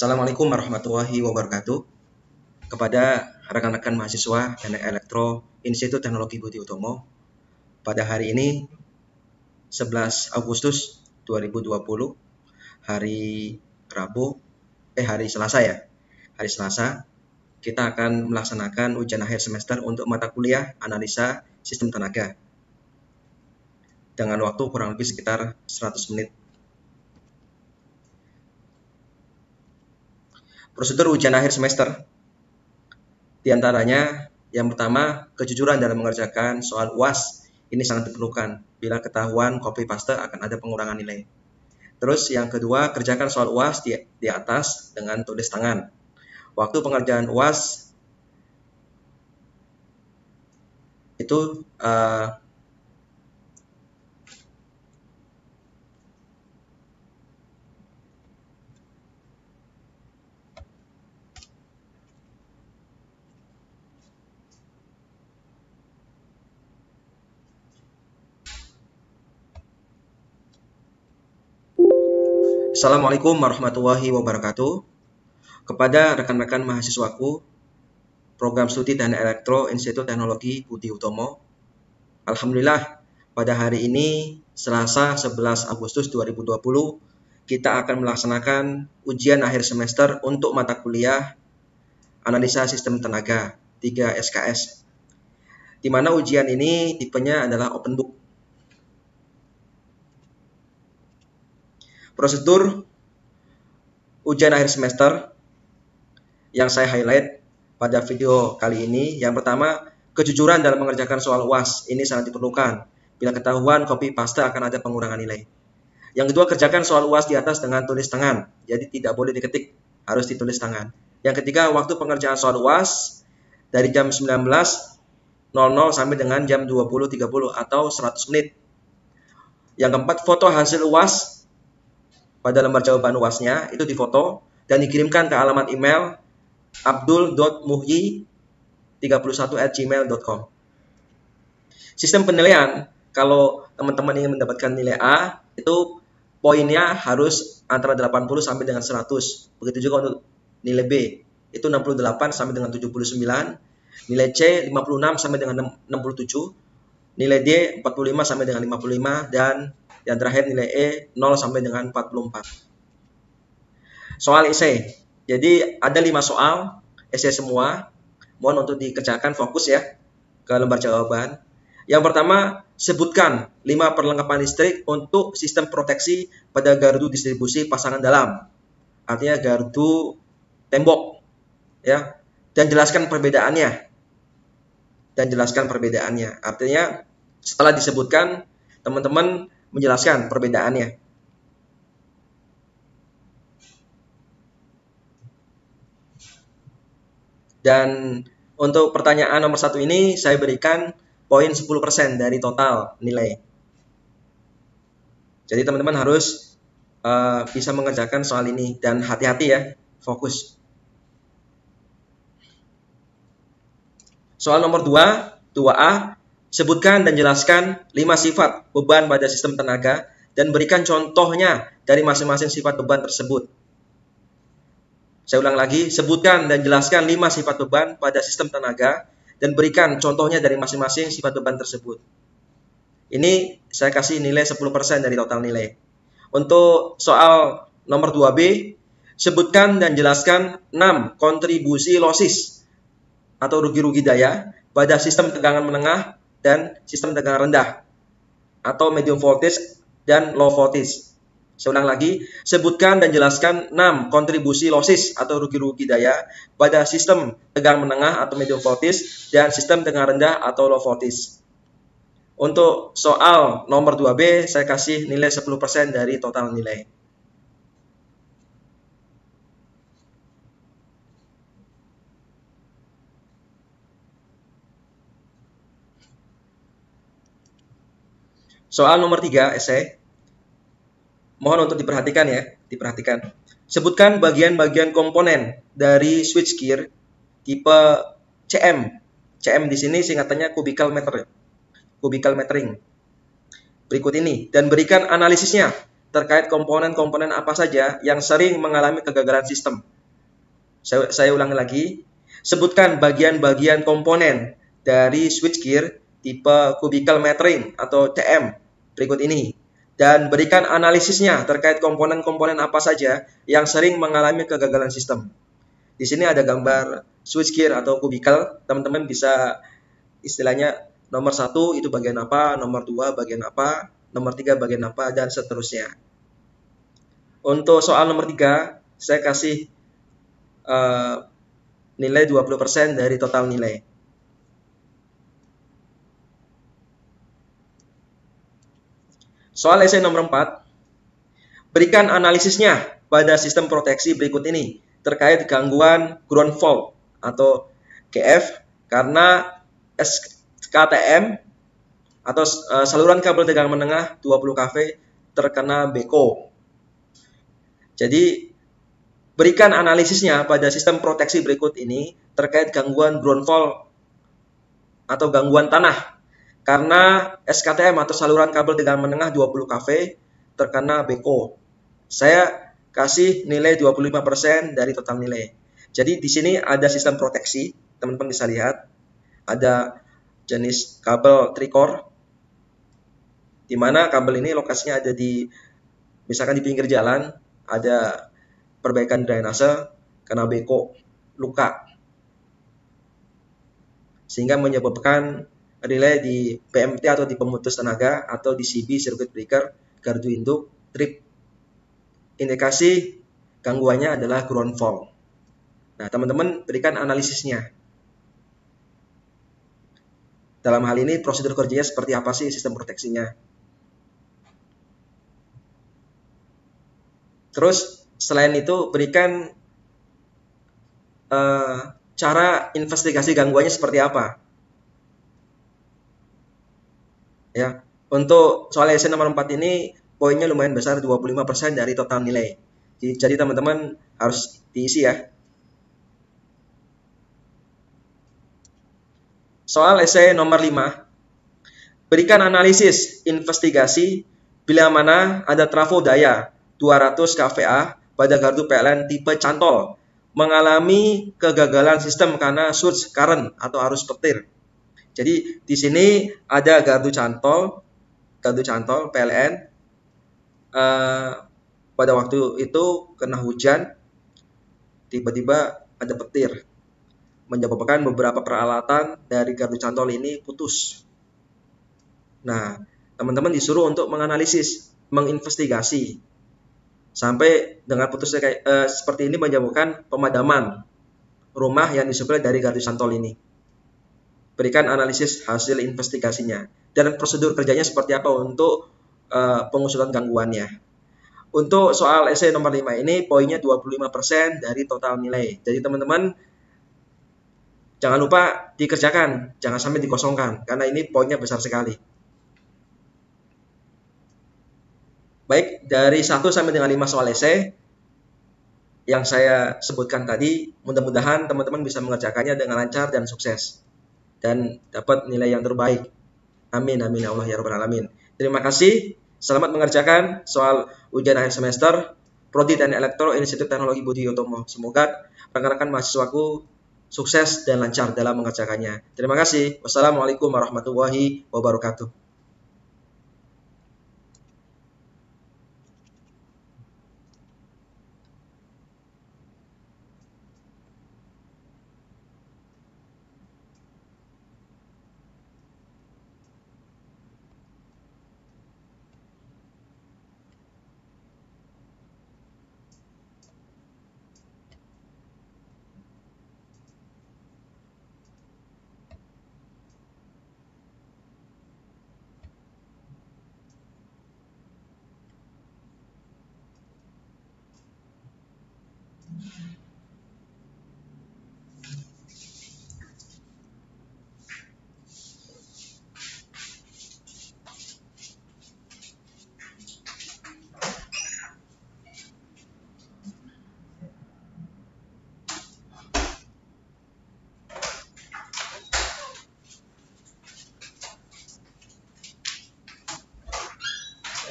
Assalamualaikum warahmatullahi wabarakatuh. Kepada rekan-rekan mahasiswa Teknik Elektro Institut Teknologi Budi Utomo, pada hari ini 11 Agustus 2020, hari Selasa ya. Hari Selasa kita akan melaksanakan ujian akhir semester untuk mata kuliah Analisa Sistem Tenaga dengan waktu kurang lebih sekitar 100 menit. Prosedur ujian akhir semester. Di antaranya, yang pertama, kejujuran dalam mengerjakan soal UAS. Ini sangat diperlukan. Bila ketahuan copy paste akan ada pengurangan nilai. Terus yang kedua, kerjakan soal UAS di atas dengan tulis tangan. Waktu pengerjaan UAS itu Assalamualaikum warahmatullahi wabarakatuh. Kepada rekan-rekan mahasiswaku, program studi Teknik Elektro Institut Teknologi Budi Utomo, alhamdulillah pada hari ini Selasa 11 Agustus 2020 kita akan melaksanakan ujian akhir semester untuk mata kuliah Analisa Sistem Tenaga 3 SKS, di mana ujian ini tipenya adalah open book. Prosedur ujian akhir semester yang saya highlight pada video kali ini, yang pertama, kejujuran dalam mengerjakan soal UAS. Ini sangat diperlukan. Bila ketahuan copy paste akan ada pengurangan nilai. Yang kedua, kerjakan soal UAS di atas dengan tulis tangan. Jadi tidak boleh diketik, harus ditulis tangan. Yang ketiga, waktu pengerjaan soal UAS dari jam 19.00 sampai dengan jam 20.30 atau 100 menit. Yang keempat, foto hasil UAS pada lembar jawaban UAS-nya itu difoto dan dikirimkan ke alamat email abdul.muhyi31@gmail.com. Sistem penilaian, kalau teman-teman ingin mendapatkan nilai A, itu poinnya harus antara 80 sampai dengan 100. Begitu juga untuk nilai B, itu 68 sampai dengan 79, nilai C 56 sampai dengan 67, nilai D 45 sampai dengan 55, dan yang terakhir nilai E 0 sampai dengan 44. Soal esai. Jadi ada 5 soal esai semua. Mohon untuk dikerjakan, fokus ya ke lembar jawaban. Yang pertama, sebutkan 5 perlengkapan listrik untuk sistem proteksi pada gardu distribusi pasangan dalam. Artinya gardu tembok ya. Dan jelaskan perbedaannya. Artinya setelah disebutkan, teman-teman menjelaskan perbedaannya. Dan untuk pertanyaan nomor 1 ini saya berikan poin 10% dari total nilai. Jadi teman-teman harus bisa mengerjakan soal ini dan hati-hati ya, fokus. Soal nomor 2A, sebutkan dan jelaskan 5 sifat beban pada sistem tenaga dan berikan contohnya dari masing-masing sifat beban tersebut. Saya ulang lagi, sebutkan dan jelaskan 5 sifat beban pada sistem tenaga dan berikan contohnya dari masing-masing sifat beban tersebut. Ini saya kasih nilai 10% dari total nilai. Untuk soal nomor 2B, sebutkan dan jelaskan 6 kontribusi losis atau rugi-rugi daya pada sistem tegangan menengah dan sistem tegangan rendah atau medium voltage dan low voltage. Saya ulang lagi, sebutkan dan jelaskan 6 kontribusi losis atau rugi-rugi daya pada sistem tegangan menengah atau medium voltage dan sistem tegangan rendah atau low voltage. Untuk soal nomor 2B, saya kasih nilai 10% dari total nilai. Soal nomor 3, esai. Mohon untuk diperhatikan ya, Sebutkan bagian-bagian komponen dari switchgear tipe CM. CM di sini singkatannya cubicle metering. Berikut ini, dan berikan analisisnya terkait komponen-komponen apa saja yang sering mengalami kegagalan sistem. Saya ulangi lagi. Sebutkan bagian-bagian komponen dari switchgear tipe cubicle metering atau TM berikut ini. Dan berikan analisisnya terkait komponen-komponen apa saja yang sering mengalami kegagalan sistem. Di sini ada gambar switchgear atau cubicle. Teman-teman bisa istilahnya nomor 1 itu bagian apa, nomor 2 bagian apa, nomor 3 bagian apa, dan seterusnya. Untuk soal nomor 3, saya kasih nilai 20% dari total nilai. Soal esai nomor 4, berikan analisisnya pada sistem proteksi berikut ini terkait gangguan ground fault atau GF karena SKTM atau saluran kabel tegangan menengah 20 kV terkena beko. Jadi berikan analisisnya pada sistem proteksi berikut ini terkait gangguan ground fault atau gangguan tanah karena SKTM atau saluran kabel tegangan menengah 20 kV terkena beko. Saya kasih nilai 25% dari total nilai. Jadi di sini ada sistem proteksi, teman-teman bisa lihat. Ada jenis kabel tricor, di mana kabel ini lokasinya ada di, misalkan di pinggir jalan, ada perbaikan drainase, kena beko, luka. Sehingga menyebabkan relay di PMT atau di pemutus tenaga atau di CB circuit breaker, gardu induk, trip. Indikasi gangguannya adalah ground fault. Nah, teman-teman berikan analisisnya. Dalam hal ini prosedur kerjanya seperti apa sih sistem proteksinya? Terus selain itu berikan cara investigasi gangguannya seperti apa? Ya, untuk soal esai nomor 4 ini poinnya lumayan besar, 25% dari total nilai. Jadi teman-teman harus diisi ya. Soal esai nomor 5. Berikan analisis investigasi bila mana ada trafo daya 200 kVA pada gardu PLN tipe cantol mengalami kegagalan sistem karena surge current atau arus petir. Jadi di sini ada gardu cantol PLN. Pada waktu itu kena hujan, tiba-tiba ada petir, menyebabkan beberapa peralatan dari gardu cantol ini putus. Nah, teman-teman disuruh untuk menganalisis, menginvestigasi, sampai dengan putusnya seperti ini menyebabkan pemadaman rumah yang disuplai dari gardu cantol ini. Berikan analisis hasil investigasinya dan prosedur kerjanya seperti apa untuk pengusutan gangguannya. Untuk soal esai nomor 5 ini poinnya 25% dari total nilai. Jadi teman-teman jangan lupa dikerjakan, jangan sampai dikosongkan karena ini poinnya besar sekali. Baik, dari 1 sampai dengan 5 soal esai yang saya sebutkan tadi, mudah-mudahan teman-teman bisa mengerjakannya dengan lancar dan sukses dan dapat nilai yang terbaik. Amin amin ya Allah ya rabbal alamin. Terima kasih. Selamat mengerjakan soal ujian akhir semester Prodi Teknik Elektro Institut Teknologi Budi Utomo. Semoga rekan-rekan mahasiswaku sukses dan lancar dalam mengerjakannya. Terima kasih. Wassalamualaikum warahmatullahi wabarakatuh.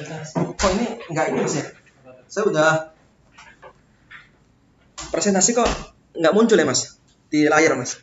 Kok ini nggak ini Mas ya? Saya udah presentasi kok nggak muncul ya Mas di layar Mas.